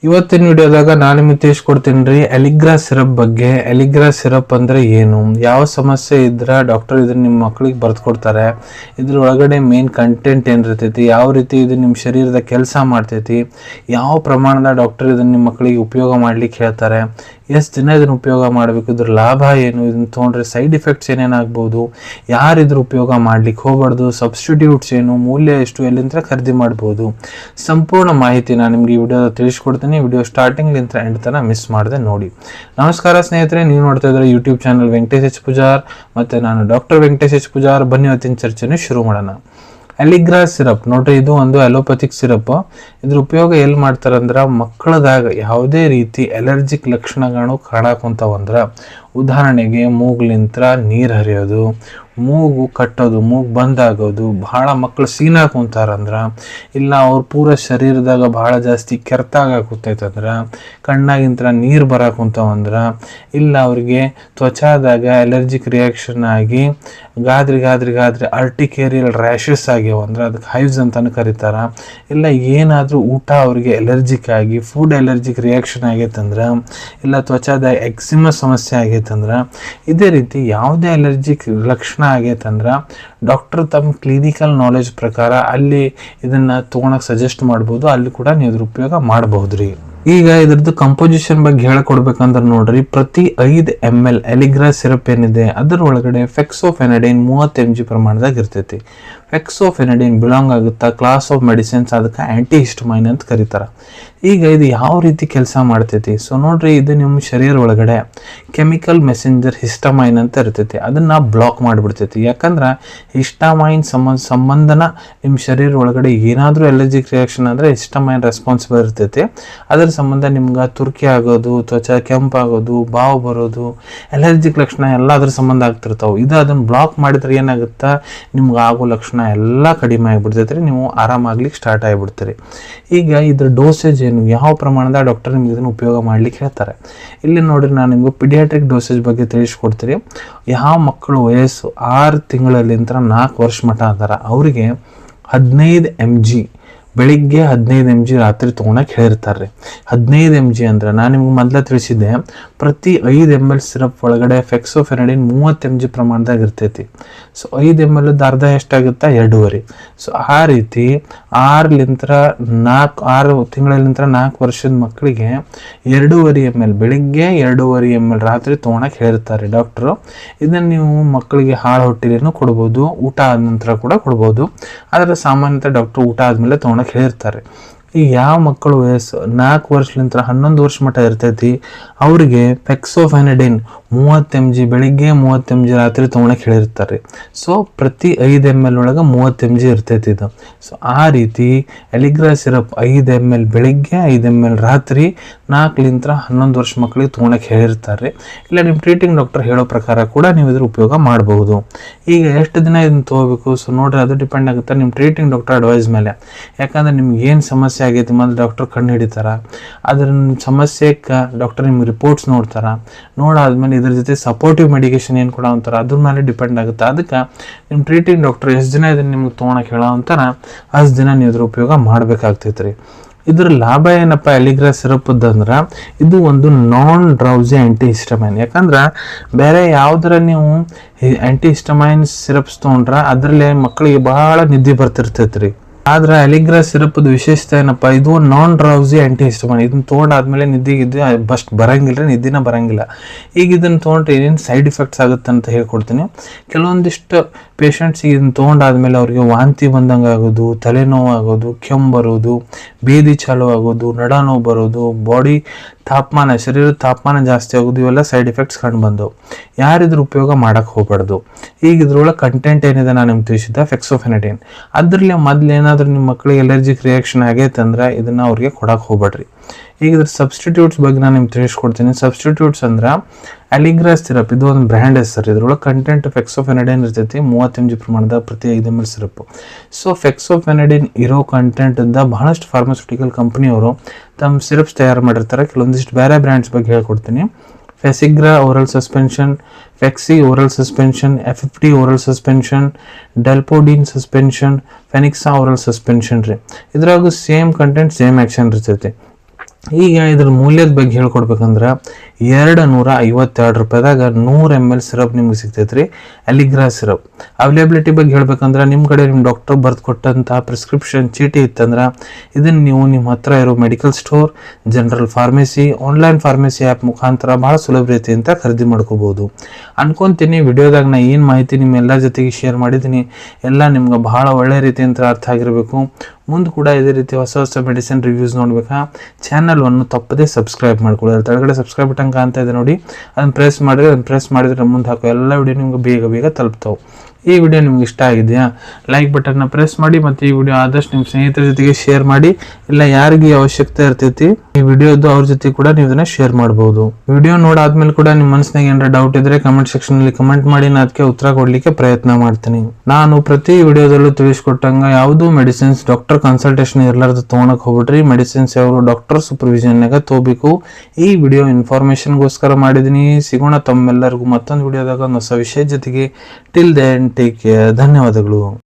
ಇವತ್ತಿನ ವಿಡಿಯೋದಾಗ ನಾನು ನಿಮಗೆ ತಿಳಿಸ್ಕೊಡ್ತೀನಿ ರೀ ಎಲಿಗ್ರಾ ಸಿರಪ್ ಬಗ್ಗೆ. ಎಲಿಗ್ರಾ ಸಿರಪ್ ಅಂದ್ರೆ ಏನು, ಯಾವ ಸಮಸ್ಯೆ ಇದ್ರೆ ಡಾಕ್ಟರ್ ಇದನ್ನ ನಿಮ್ಮ ಮಕ್ಕಳಿಗೆ ಬರ್ದು ಕೊಡ್ತಾರೆ, ಇದ್ರ ಒಳಗಡೆ ಮೇನ್ ಕಂಟೆಂಟ್ ಏನಿರ್ತೈತಿ, ಯಾವ ರೀತಿ ಇದು ನಿಮ್ಮ ಶರೀರದ ಕೆಲಸ ಮಾಡ್ತೈತಿ, ಯಾವ ಪ್ರಮಾಣದ ಡಾಕ್ಟರ್ ಇದನ್ನ ನಿಮ್ಮ ಮಕ್ಕಳಿಗೆ ಉಪಯೋಗ ಮಾಡ್ಲಿಕ್ಕೆ ಹೇಳ್ತಾರೆ, ಎಷ್ಟು ದಿನ ಇದನ್ನು ಉಪಯೋಗ ಮಾಡಬೇಕು, ಇದ್ರ ಲಾಭ ಏನು, ಇದನ್ನ ತೊಗೊಂಡ್ರೆ ಸೈಡ್ ಎಫೆಕ್ಟ್ಸ್ ಏನೇನಾಗ್ಬೋದು, ಯಾರು ಇದ್ರ ಉಪಯೋಗ ಮಾಡ್ಲಿಕ್ಕೆ ಹೋಗ್ಬಾರ್ದು, ಸಬ್ಸ್ಟಿಟ್ಯೂಟ್ಸ್ ಏನು, ಮೂಲ್ಯ ಎಷ್ಟು, ಎಲ್ಲಿಂದ ಖರೀದಿ ಮಾಡ್ಬೋದು, ಸಂಪೂರ್ಣ ಮಾಹಿತಿ ನಾನು ನಿಮ್ಗೆ ಈ ವಿಡಿಯೋದ ತಿಳಿಸ್ಕೊಡ್ತೀನಿ. ವಿಡಿಯೋ ಸ್ಟಾರ್ಟಿಂಗ್ಲಿಂದ ಎಂಡ್ ತನಕ ಮಿಸ್ ಮಾಡದೆ ನೋಡಿ. ನಮಸ್ಕಾರ ಸ್ನೇಹಿತರೆ, ನೀವು ನೋಡ್ತಾ ಇದ್ರೆ YouTube channel Venkatesh H Pujar, ಮತ್ತೆ ನಾನು ಡಾಕ್ಟರ್ ವೆಂಕಟೇಶ್ ಎಚ್ ಪೂಜಾರ್. ಬನ್ನಿ ಇವತ್ತಿನ ಚರ್ಚೆನ ಶುರು ಮಾಡೋಣ. ಎಲಿಗ್ರಾ ಸಿರಪ್ ನೋಡ್ರಿ, ಇದು ಒಂದು ಅಲೋಪತಿಕ್ ಸಿರಪ್. ಇದ್ರ ಉಪಯೋಗ ಎಲ್ಲಿ ಮಾಡ್ತಾರಂದ್ರ ಮಕ್ಕಳದಾಗ ಯಾವುದೇ ರೀತಿ ಅಲರ್ಜಿಕ್ ಲಕ್ಷಣಗಳು ಕಾಣಕುಂತಾವಂದ್ರ, ಉದಾಹರಣೆಗೆ ಮೂಗ್ಲಿಂತ್ರ ನೀರು ಹರಿಯೋದು, ಮೂಗು ಕಟ್ಟೋದು, ಮೂಗು ಬಂದಾಗೋದು, ಭಾಳ ಮಕ್ಕಳು ಸೀನಾಗ ಕುಂತಾರಂದ್ರ, ಇಲ್ಲ ಅವ್ರ ಪೂರ ಶರೀರದಾಗ ಭಾಳ ಜಾಸ್ತಿ ಕೆರೆತಾಗ ಕೂತೈತಂದ್ರ, ಕಣ್ಣಾಗಿಂತ್ರ ನೀರು ಬರಾಕುಂತಾವಂದ್ರ, ಇಲ್ಲ ಅವ್ರಿಗೆ ತ್ವಚಾದಾಗ ಅಲರ್ಜಿಕ್ ರಿಯಾಕ್ಷನ್ ಆಗಿ ಗಾದ್ರಿ ಆರ್ಟಿಕೇರಿಯಲ್ ರ್ಯಾಷಸ್ ಆಗ್ಯಾವ ಅಂದ್ರೆ ಅದಕ್ಕೆ ಹೈವ್ಸ್ ಅಂತಾನು ಕರೀತಾರ, ಇಲ್ಲ ಏನಾದರೂ ಊಟ ಅವ್ರಿಗೆ ಅಲರ್ಜಿಕ್ ಆಗಿ ಫುಡ್ ಅಲರ್ಜಿಕ್ ರಿಯಾಕ್ಷನ್ ಆಗೈತಂದ್ರೆ, ಇಲ್ಲ ತ್ವಚಾದ ಎಕ್ಸಿಮಾ ಸಮಸ್ಯೆ ಆಗೈತಂದ್ರೆ, ಇದೇ ರೀತಿ ಯಾವುದೇ ಅಲರ್ಜಿಕ್ ಲಕ್ಷಣ ಆಗೈತಂದ್ರೆ ಡಾಕ್ಟರ್ ತಮ್ಮ ಕ್ಲಿನಿಕಲ್ ನಾಲೆಜ್ ಪ್ರಕಾರ ಅಲ್ಲಿ ಇದನ್ನ ತೊಗೊಳಕ್ಕೆ ಸಜೆಸ್ಟ್ ಮಾಡ್ಬೋದು, ಅಲ್ಲಿ ಕೂಡ ನೀವು ಇದ್ರ ಉಪಯೋಗ ಮಾಡಬಹುದ್ರಿ. ಈಗ ಇದ್ರದ್ದು ಕಂಪೋಸಿಷನ್ ಬಗ್ಗೆ ಹೇಳ್ಕೊಡ್ಬೇಕಂದ್ರೆ ನೋಡ್ರಿ, ಪ್ರತಿ 5 ml ಎಲಿಗ್ರಾ ಸಿರಪ್ ಏನಿದೆ ಅದರ ಒಳಗಡೆ ಫೆಕ್ಸೋಫೆನಡೈನ್ 30 mg ಪ್ರಮಾಣದಾಗ ಇರ್ತೈತಿ. ಫೆಕ್ಸೋಫೆನಡೈನ್ ಬಿಲಾಂಗ್ ಆಗುತ್ತಾ ಕ್ಲಾಸ್ ಆಫ್ ಮೆಡಿಸಿನ್ಸ್, ಅದಕ್ಕೆ ಆಂಟಿ ಹಿಸ್ಟಮೈನ್ ಅಂತ ಕರೀತಾರೆ. ಈಗ ಇದು ಯಾವ ರೀತಿ ಕೆಲಸ ಮಾಡ್ತೈತಿ, ಸೊ ನೋಡ್ರಿ, ಇದು ನಿಮ್ಮ ಶರೀರ ಒಳಗಡೆ ಕೆಮಿಕಲ್ ಮೆಸೆಂಜರ್ ಹಿಸ್ಟಮೈನ್ ಅಂತ ಇರ್ತೈತಿ, ಅದನ್ನ ಬ್ಲಾಕ್ ಮಾಡಿಬಿಡ್ತೈತಿ. ಯಾಕಂದ್ರೆ ಹಿಸ್ಟಮೈನ್ ಸಂಬಂಧನ ನಿಮ್ಮ ಶರೀರ ಒಳಗಡೆ ಏನಾದರೂ ಅಲರ್ಜಿಕ್ ರಿಯಾಕ್ಷನ್ ಅಂದರೆ ಹಿಸ್ಟಮೈನ್ ರೆಸ್ಪಾನ್ಸಿಬಲ್ ಇರ್ತೈತಿ. ಅದರ ಸಂಬಂಧ ನಿಮ್ಗೆ ತುರ್ಕಿ ಆಗೋದು, ತ್ವಚಾ ಕೆಂಪಾಗೋದು, ಬಾವು ಬರೋದು, ಅಲರ್ಜಿಕ್ ಲಕ್ಷಣ ಎಲ್ಲ ಅದ್ರ ಸಂಬಂಧ ಆಗ್ತಿರ್ತಾವೆ. ಇದು ಅದನ್ನು ಬ್ಲಾಕ್ ಮಾಡಿದ್ರೆ ಏನಾಗುತ್ತಾ, ನಿಮ್ಗೆ ಆಗೋ ಲಕ್ಷಣ ಎಲ್ಲ ಕಡಿಮೆ ಆಗಿಬಿಡ್ತೈತ್ರಿ, ನೀವು ಆರಾಮಾಗ್ಲಿಕ್ಕೆ ಸ್ಟಾರ್ಟ್ ಆಗಿಬಿಡ್ತೀರಿ. ಈಗ ಇದ್ರ ಡೋಸೇಜ್ ಏನು, ಯಾವ ಪ್ರಮಾಣದ ಡಾಕ್ಟರ್ ನಿಮ್ಗೆ ಇದನ್ನು ಉಪಯೋಗ ಮಾಡ್ಲಿಕ್ಕೆ ಹೇಳ್ತಾರೆ. ಇಲ್ಲಿ ನೋಡ್ರಿ, ನಾನು ನಿಮ್ಗೆ ಪಿಡಿಯಾಟ್ರಿಕ್ ಡೋಸೇಜ್ ಬಗ್ಗೆ ತಿಳಿಸ್ಕೊಡ್ತೀರಿ. ಯಾವ ಮಕ್ಕಳು ವಯಸ್ಸು 6 ತಿಂಗಳಲ್ಲಿಂದ 4 ವರ್ಷ ಮಟ್ಟ ಅದಾರ ಅವರಿಗೆ 15 mg ಬೆಳಿಗ್ಗೆ 15 mg ರಾತ್ರಿ ತೊಗೊಳಕ್ಕೆ ಹೇಳಿರ್ತಾರೆ. 15 mg ಅಂದ್ರೆ ನಾನು ನಿಮ್ಗೆ ಮೊದಲೇ ತಿಳಿಸಿದ್ದೆ, ಪ್ರತಿ 5 ml ಸಿರಪ್ ಒಳಗಡೆ ಫೆಕ್ಸೋಫೆನಡಿನ್ 30 mg ಪ್ರಮಾಣದಾಗ ಇರ್ತೈತಿ. ಸೊ 5 ml ಅರ್ಧ ಎಷ್ಟಾಗುತ್ತಾ, 2.5. ಸೊ ಆ ರೀತಿ 6 ತಿಂಗಳಿಂದ 4 ವರ್ಷದ ಮಕ್ಕಳಿಗೆ 2.5 ml ಬೆಳಿಗ್ಗೆ, 2.5 ml ರಾತ್ರಿ ತೊಗೊಳಕ್ಕೆ ಹೇಳಿರ್ತಾರೆ ಡಾಕ್ಟ್ರು. ಇದನ್ನು ನೀವು ಮಕ್ಕಳಿಗೆ ಹಾಳು ಹೊಟ್ಟೆಲೇನು ಕೊಡ್ಬೋದು, ಊಟ ಆದ ನಂತರ ಕೂಡ ಕೊಡ್ಬೋದು. ಆದರೆ ಸಾಮಾನ್ಯತಃ ಡಾಕ್ಟ್ರು ಊಟ ಆದಮೇಲೆ ತೊಗೊಳಕ್ಕೆ ಹೇಳಿರ್ತಾರೆ. ಈ ಯಾವ ಮಕ್ಕಳು ವಯಸ್ಸು 4 ವರ್ಷಲಿಂದ 11 ವರ್ಷ ಮಟ್ಟ ಇರ್ತೈತಿ ಅವರಿಗೆ ಫೆಕ್ಸೋಫೆನಡಿನ್ 30 mg ಬೆಳಿಗ್ಗೆ, 30 mg ರಾತ್ರಿ ತೊಗೊಳಕ್ಕೆ ಹೇಳಿರ್ತಾರೆ. ಸೊ ಪ್ರತಿ 5 ml ಒಳಗೆ 30 mg ಇರ್ತೈತಿ ಇದು. ಸೊ ಆ ರೀತಿ ಎಲಿಗ್ರಾ ಸಿರಪ್ 5 ml ಬೆಳಿಗ್ಗೆ, 5 ml ರಾತ್ರಿ, 4ರಿಂದ 11 ವರ್ಷ ಮಕ್ಕಳಿಗೆ ತೊಗೊಳಕ್ಕೆ ಹೇಳಿರ್ತಾರೆ. ಇಲ್ಲ ನಿಮ್ಮ ಟ್ರೀಟಿಂಗ್ ಡಾಕ್ಟರ್ ಹೇಳೋ ಪ್ರಕಾರ ಕೂಡ ನೀವು ಇದ್ರ ಉಪಯೋಗ ಮಾಡಬಹುದು. ಈಗ ಎಷ್ಟು ದಿನ ಇದನ್ನು ತೊಗೋಬೇಕು, ಸೊ ನೋಡ್ರಿ, ಅದು ಡಿಪೆಂಡ್ ಆಗುತ್ತೆ ನಿಮ್ಮ ಟ್ರೀಟಿಂಗ್ ಡಾಕ್ಟರ್ ಅಡ್ವೈಸ್ ಮೇಲೆ. ಯಾಕಂದ್ರೆ ನಿಮ್ಗೆ ಏನು ಸಮಸ್ಯೆ ಆಗೈತಿ ಮೊದಲು ಡಾಕ್ಟರ್ ಕಂಡು ಹಿಡಿತಾರ, ಅದ್ರ ಸಮಸ್ಯೆಗೆ ಡಾಕ್ಟರ್ ನಿಮ್ಗೆ ರಿಪೋರ್ಟ್ಸ್ ನೋಡ್ತಾರ, ನೋಡಾದ್ಮೇಲೆ ಇದ್ರ ಜೊತೆ ಸಪೋರ್ಟಿವ್ ಮೆಡಿಕೇಶನ್ ಏನು ಕೂಡ ಅಂತಾರ, ಅದ್ರ ಮೇಲೆ ಡಿಪೆಂಡ್ ಆಗುತ್ತೆ. ಅದಕ್ಕೆ ನಿಮ್ಮ ಟ್ರೀಟಿಂಗ್ ಡಾಕ್ಟರ್ ಎಷ್ಟು ದಿನ ಇದನ್ನು ನಿಮ್ಗೆ ತೊಗೊಳಕ್ಕೆ ಹೇಳೋ ಅಂತಾರ ಅಷ್ಟು ದಿನ ನೀವು ಇದ್ರ ಉಪಯೋಗ ಮಾಡಬೇಕಾಗ್ತೈತ್ರಿ. ಇದ್ರ ಲಾಭ ಏನಪ್ಪ ಎಲಿಗ್ರಾ ಸಿರಪ್ ಅಂದ್ರೆ, ಇದು ಒಂದು ನಾನ್ ಡ್ರೌಸಿ ಆ್ಯಂಟಿ ಹಿಸ್ಟಮೈನ್. ಯಾಕಂದ್ರೆ ಬೇರೆ ಯಾವುದರ ನೀವು ಆ್ಯಂಟಿ ಹಿಸ್ಟಮೈನ್ ಸಿರಪ್ಸ್ ತೊಗೊಂಡ್ರೆ ಅದರಲ್ಲಿ ಮಕ್ಕಳಿಗೆ ಭಾಳ ನಿದ್ದೆ ಬರ್ತಿರ್ತೈತ್ರಿ. ಆದ್ರೆ ಎಲಿಗ್ರಾ ಸಿರಪ್ದು ವಿಶೇಷತೆ ಏನಪ್ಪ, ಇದು ನಾನ್ ಡ್ರೌಸಿ ಆ್ಯಂಟಿ ಹಿಸ್ಟಮೈನ್. ಇದನ್ನ ತೊಗೊಂಡಾದ್ಮೇಲೆ ನಿದ್ದೆಗಿದ್ದು ಬಸ್ಟ್ ಬರಂಗಿಲ್ಲ, ನಿದ್ದಿನ ಬರಂಗಿಲ್ಲ. ಈಗ ಇದನ್ನು ತೊಗೊಂಡ್ರೆ ಏನೇನು ಸೈಡ್ ಎಫೆಕ್ಟ್ಸ್ ಆಗುತ್ತೆ ಅಂತ ಹೇಳ್ಕೊಡ್ತೀನಿ. ಕೆಲವೊಂದಿಷ್ಟು ಪೇಷಂಟ್ಸಿಗೆ ಇದನ್ನು ತೊಗೊಂಡಾದ್ಮೇಲೆ ಅವ್ರಿಗೆ ವಾಂತಿ ಬಂದಂಗೆ ಆಗೋದು, ತಲೆನೋವು ಆಗೋದು, ಕೆಮ್ಮು ಬರೋದು, ಬೇದಿ ಚಾಲು ಆಗೋದು, ನಡ ನೋವು ಬರೋದು, ಬಾಡಿ ತಾಪಮಾನ, ಶರೀರದ ತಾಪಮಾನ ಜಾಸ್ತಿ ಆಗೋದು, ಇವೆಲ್ಲ ಸೈಡ್ ಎಫೆಕ್ಟ್ಸ್ ಕಂಡು ಬಂದವು. ಯಾರಿದ್ರ ಉಪಯೋಗ ಮಾಡಕ್ಕೆ ಹೋಗ್ಬಾರ್ದು. ಈಗ ಇದ್ರೊಳಗೆ ಕಂಟೆಂಟ್ ಏನಿದೆ ನಾನು ನಿಮ್ಗೆ ತಿಳಿಸಿದ್ದೆ ಫೆಕ್ಸೋಫೆನಡಿನ್. ಅದರಲ್ಲಿ ಮೊದಲು ಏನಾದರೂ ನಿಮ್ಮ ಮಕ್ಕಳಿಗೆ ಅಲರ್ಜಿಕ್ ರಿಯಾಕ್ಷನ್ ಆಗೈತಂದ್ರೆ ಇದನ್ನು ಅವ್ರಿಗೆ ಕೊಡಕ್ಕೆ ಹೋಗ್ಬೇಡ್ರಿ. ಈಗ ಇದ್ರ ಸಬ್ಸ್ಟಿಟ್ಯೂಟ್ಸ್ ಬಗ್ಗೆ ನಾನು ನಿಮ್ಗೆ ತಿಳಿಸ್ಕೊಡ್ತೀನಿ. ಸಬ್ಸ್ಟಿಟ್ಯೂಟ್ಸ್ ಅಂದ್ರೆ ಎಲಿಗ್ರಾ ಸಿರಪ್, ಇದು ಒಂದು ಬ್ರ್ಯಾಂಡ್ ಹೆಸರು. ಇದ್ರೊಳಗೆ ಕಂಟೆಂಟ್ ಫೆಕ್ಸೋಫೆನಡಿನ್ ಇರ್ತೈತಿ 30 mg ಪ್ರಮಾಣದ ಪ್ರತಿ 5 ml ಸಿರಪ್. ಸೊ ಫೆಕ್ಸೋಫೆನಡಿನ್ ಇರೋ ಕಂಟೆಂಟ್ ಇಂದ ಬಹಳಷ್ಟು ಫಾರ್ಮಾಸ್ಯೂಟಿಕಲ್ ಕಂಪನಿಯವರು ತಮ್ಮ ಸಿರಪ್ಸ್ ತಯಾರು ಮಾಡಿರ್ತಾರೆ. ಕೆಲವೊಂದಿಷ್ಟು ಬೇರೆ ಬ್ರ್ಯಾಂಡ್ಸ್ ಬಗ್ಗೆ ಹೇಳ್ಕೊಡ್ತೀನಿ. ಫೆಸಿಗ್ರಾ ಓರಲ್ ಸಸ್ಪೆನ್ಷನ್, ಫೆಕ್ಸಿ oral suspension, FFT oral suspension, ಡೆಲ್ಪೋಡಿನ್ ಸಸ್ಪೆನ್ಷನ್, ಫೆನಿಕ್ಸಾ ಓರಲ್ ಸಸ್ಪೆನ್ಷನ್ ರೀ. ಇದ್ರಾಗ ಸೇಮ್ ಕಂಟೆಂಟ್ ಸೇಮ್ ಆ್ಯಕ್ಷನ್ ಇರ್ತೈತಿ. ಈಗ ಇದ್ರ ಮೂಲ್ಯದ ಬಗ್ಗೆ ಹೇಳ್ಕೊಡ್ಬೇಕಂದ್ರೆ 252 ರೂಪಾಯಿದಾಗ 100 ml ಸಿರಪ್ ನಿಮ್ಗೆ ಸಿಗ್ತೈತ್ರಿ ಅಲಿಗ್ರಾ ಸಿರಪ್. ಅವೈಲೇಬಿಲಿಟಿ ಬಗ್ಗೆ ಹೇಳ್ಬೇಕಂದ್ರೆ ನಿಮ್ಮ ಕಡೆ ನಿಮ್ಮ ಡಾಕ್ಟರ್ ಬರ್ದು ಕೊಟ್ಟಂಥ ಪ್ರಿಸ್ಕ್ರಿಪ್ಷನ್ ಚೀಟಿ ಇತ್ತಂದ್ರೆ ಇದನ್ನು ನೀವು ನಿಮ್ಮ ಹತ್ರ ಇರೋ medical store, general pharmacy, online pharmacy app ಮುಖಾಂತರ ಭಾಳ ಸುಲಭ ರೀತಿಯಿಂದ ಖರೀದಿ ಮಾಡ್ಕೋಬೋದು ಅನ್ಕೊಂತೀನಿ. ವಿಡಿಯೋದಾಗ ನಾ ಏನು ಮಾಹಿತಿ ನಿಮ್ಮೆಲ್ಲ ಜೊತೆಗೆ ಶೇರ್ ಮಾಡಿದ್ದೀನಿ ಎಲ್ಲ ನಿಮ್ಗೆ ಭಾಳ ಒಳ್ಳೆ ರೀತಿಯಿಂದ ಅರ್ಥ ಆಗಿರಬೇಕು. ಮುಂದೆ ಕೂಡ ಇದೇ ರೀತಿ ಹೊಸ ಹೊಸ ಮೆಡಿಸಿನ್ ರಿವ್ಯೂಸ್ ನೋಡ್ಬೇಕಾ ಚಾನಲ್ವನ್ನು ತಪ್ಪದೇ ಸಬ್ಸ್ಕ್ರೈಬ್ ಮಾಡ್ಕೊಳ್ಳಿ. ಅದ್ರ ಕೆಳಗಡೆ ಸಬ್ಸ್ಕ್ರೈಬ್ ಬಟನ್ ಕಾಣ್ತಾ ಇದೆ ನೋಡಿ, ಅದನ್ನು ಪ್ರೆಸ್ ಮಾಡಿದ್ರೆ ಮುಂದೆ ಹಾಕೋ ಎಲ್ಲ ವಿಡಿಯೋ ನಿಮ್ಗೆ ಬೇಗ ತಲುಪ್ತಾವೆ. ಈ ವಿಡಿಯೋ ನಿಮ್ಗೆ ಇಷ್ಟ ಆಗಿದೆಯಾ ಲೈಕ್ ಬಟನ್ನ ಪ್ರೆಸ್ ಮಾಡಿ, ಮತ್ತು ಈ ವಿಡಿಯೋ ಆದಷ್ಟು ನಿಮ್ಮ ಸ್ನೇಹಿತರ ಜೊತೆಗೆ ಶೇರ್ ಮಾಡಿ. ಇಲ್ಲ ಯಾರಿಗೆ ಅವಶ್ಯಕತೆ ಇರ್ತೈತಿ ಈ ವಿಡಿಯೋದು ಅವ್ರ ಜೊತೆ ಕೂಡ ನೀವು ಇದನ್ನ ಶೇರ್ ಮಾಡ್ಬೋದು. ವಿಡಿಯೋ ನೋಡಾದ್ಮೇಲೆ ಕೂಡ ನಿಮ್ಮ ಮನಸ್ಸಿನಾಗ ಏನಾರ ಡೌಟ್ ಇದ್ರೆ ಕಮೆಂಟ್ ಸೆಕ್ಷನ್ ಅಲ್ಲಿ ಕಮೆಂಟ್ ಮಾಡಿ, ನಾನು ಅದಕ್ಕೆ ಉತ್ತರ ಕೊಡ್ಲಿಕ್ಕೆ ಪ್ರಯತ್ನ ಮಾಡ್ತೀನಿ. ನಾನು ಪ್ರತಿ ವಿಡಿಯೋದಲ್ಲೂ ತಿಳಿಸ್ಕೊಟ್ಟಂಗ ಯಾವುದು ಮೆಡಿಸಿನ್ಸ್ ಡಾಕ್ಟರ್ ಕನ್ಸಲ್ಟೇಷನ್ ಇರ್ಲಾರ್ದು ತೊಗೊಳಕ್ ಹೋಗ್ಬಿಡ್ರಿ. ಮೆಡಿಸಿನ್ಸ್ ಯಾವರು ಡಾಕ್ಟರ್ ಸೂಪರ್ವಿಷನ್ನಾಗ ತಗೋಬೇಕು. ಈ ವಿಡಿಯೋ ಇನ್ಫಾರ್ಮೇಶನ್ಗೋಸ್ಕರ ಮಾಡಿದೀನಿ. ಸಿಗೋಣ ತಮ್ಮೆಲ್ಲರಿಗೂ ಮತ್ತೊಂದು ವಿಡಿಯೋದಾಗ ಒಂದು ಹೊಸ ವಿಷಯ ಜೊತೆಗೆ. Till then take care. ಧನ್ಯವಾದಗಳು.